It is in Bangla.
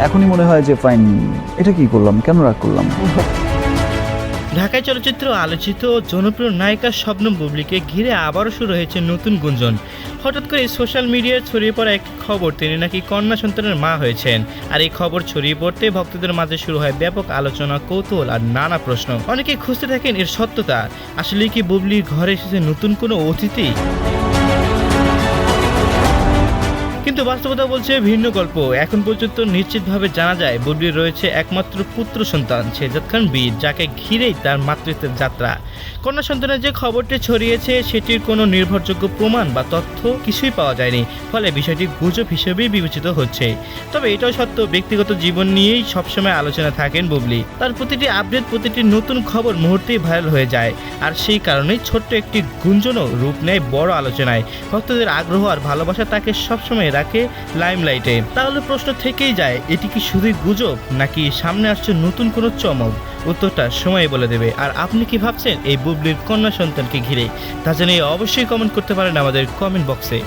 এখনই মনে হয় যে ফাইন, এটা কি করলাম, কেন রাগ করলাম। ঢাকায় চলচ্চিত্র আলোচিত জনপ্রিয় নায়িকা শবনম বুবলিকে ঘিরে আবারও শুরু হয়েছে নতুন গুঞ্জন। হঠাৎ করে সোশ্যাল মিডিয়ায় ছড়িয়ে পড়া একটি খবর তিনি নাকি কন্যা সন্তানের মা হয়েছেন। আর এই খবর ছড়িয়ে পড়তে ভক্তদের মাঝে শুরু হয় ব্যাপক আলোচনা, কৌতূহল আর নানা প্রশ্ন। অনেকে খুঁজতে থাকেন এর সত্যতা। আসলে কি বুবলির ঘরে এসেছে নতুন কোনো অতিথি? কিন্তু বাস্তবতা বলছে ভিন্ন গল্প। এখন পর্যন্ত নিশ্চিতভাবে জানা যায় বুবলির রয়েছে একমাত্র পুত্র সন্তান শেহজাদ খান বীর, যাকে ঘিরেই তার মাতৃত্বের যাত্রা। কন্যা সন্তানের যে খবরটি ছড়িয়েছে সেটির কোনো নির্ভরযোগ্য প্রমাণ বা তথ্য কিছুই পাওয়া যায়নি, ফলে বিষয়টি গুজব হিসেবেই বিবেচিত হচ্ছে। তবে এটাও সত্য, ব্যক্তিগত জীবন নিয়েই সবসময় আলোচনা থাকেন বুবলি। তার প্রতিটি আপডেট, প্রতিটি নতুন খবর মুহূর্তেই ভাইরাল হয়ে যায়। আর সেই কারণেই ছোট্ট একটি গুঞ্জনও রূপ নেয় বড় আলোচনায়। ভক্তদের আগ্রহ আর ভালোবাসা তাকে সবসময় রাখে লাইমলাইটে। তাহলে প্রশ্ন থেকেই যায়, এটি কি শুধুই গুজব নাকি সামনে আসছে নতুন কোনো চমক? উত্তরটা সময় বলে দেবে। আর আপনি কি ভাবছেন এই বুবলির কন্যা সন্তানকে ঘিরে? তা জানিয়ে অবশ্যই কমেন্ট করতে পারেন আমাদের কমেন্ট বক্সে।